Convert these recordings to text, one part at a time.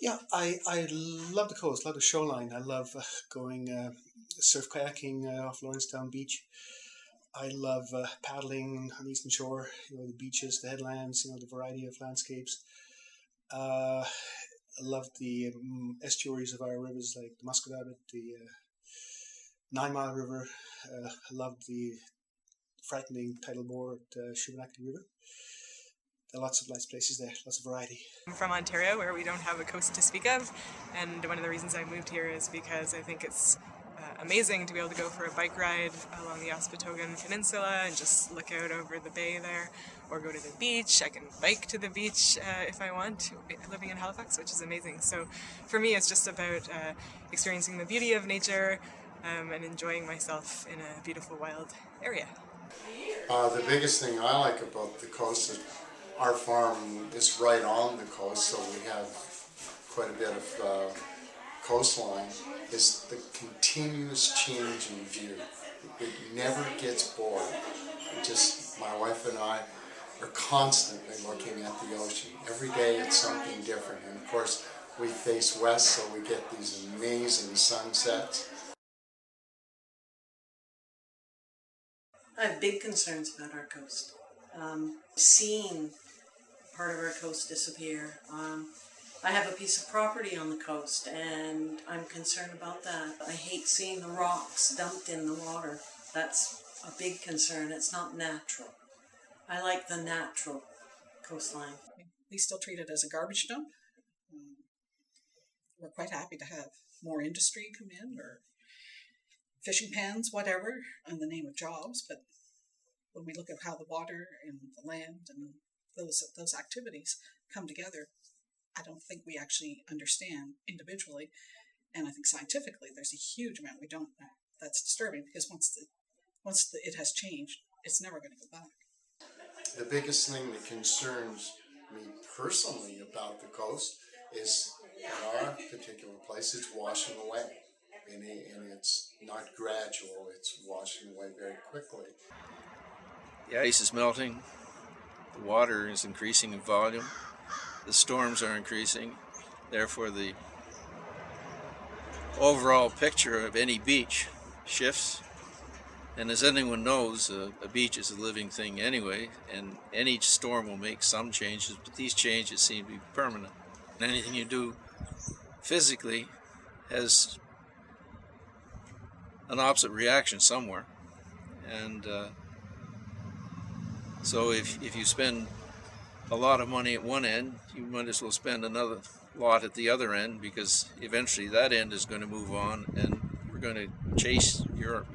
Yeah, I love the coast, love the shoreline. I love going surf kayaking off Lawrencetown Beach. I love paddling on the eastern shore. The beaches, the headlands. The variety of landscapes. I love the estuaries of our rivers like the Musqueam, the 9 Mile River. I love the frightening tidal bore at Shubenacadie River. There are lots of nice places there, lots of variety. I'm from Ontario, where we don't have a coast to speak of, and one of the reasons I moved here is because I think it's amazing to be able to go for a bike ride along the Ospatogan Peninsula and just look out over the bay there, or go to the beach. I can bike to the beach if I want, living in Halifax, which is amazing. So for me, it's just about experiencing the beauty of nature and enjoying myself in a beautiful wild area. The biggest thing I like about the coast is our farm is right on the coast, so we have quite a bit of coastline, is the continuous change in view. It never gets bored. My wife and I are constantly looking at the ocean. Every day it's something different, and of course we face west, so we get these amazing sunsets. I have big concerns about our coast. Seeing part of our coast disappear. I have a piece of property on the coast and I'm concerned about that. I hate seeing the rocks dumped in the water. That's a big concern. It's not natural. I like the natural coastline. We still treat it as a garbage dump. We're quite happy to have more industry come in, or fishing pens, whatever, in the name of jobs, but when we look at how the water and the land and those activities come together, I don't think we actually understand individually, and I think scientifically there's a huge amount we don't know. That's disturbing, because once it has changed, it's never going to go back. The biggest thing that concerns me personally about the coast is, at our particular place, it's washing away. And it's not gradual, it's washing away very quickly. The ice is melting, the water is increasing in volume, the storms are increasing, therefore the overall picture of any beach shifts. And as anyone knows, a beach is a living thing anyway, and any storm will make some changes, but these changes seem to be permanent. And anything you do physically has an opposite reaction somewhere, and so if you spend a lot of money at one end, you might as well spend another lot at the other end, because eventually that end is going to move on and we're going to chase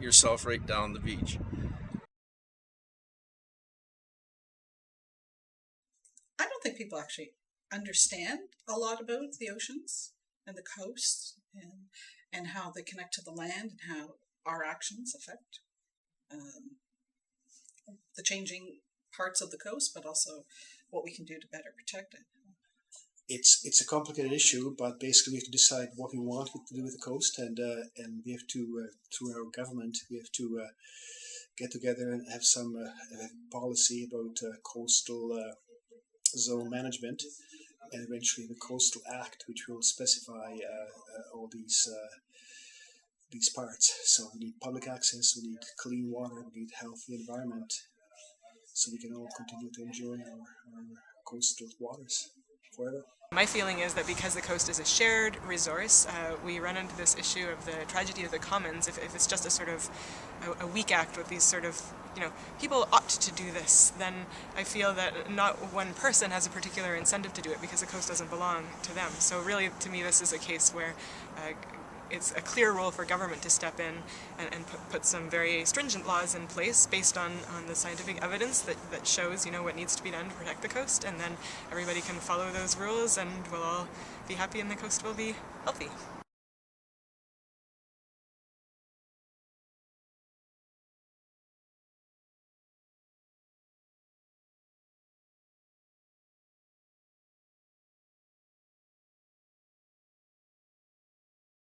yourself right down the beach. I don't think people actually understand a lot about the oceans and the coast and how they connect to the land and how our actions affect the changing parts of the coast, but also what we can do to better protect it. It's a complicated issue, but basically we have to decide what we want to do with the coast, and we have to, through our government, we have to get together and have some policy about coastal zone management, and eventually the Coastal Act, which will specify all these parts. So we need public access, we need clean water, we need healthy environment, so we can all continue to enjoy our coastal waters forever. My feeling is that because the coast is a shared resource, we run into this issue of the tragedy of the commons. If it's just a sort of a weak act with these sort of, people ought to do this, then I feel that not one person has a particular incentive to do it because the coast doesn't belong to them. So really, to me, this is a case where it's a clear role for government to step in and put some very stringent laws in place based on the scientific evidence that shows what needs to be done to protect the coast, and then everybody can follow those rules and we'll all be happy and the coast will be healthy.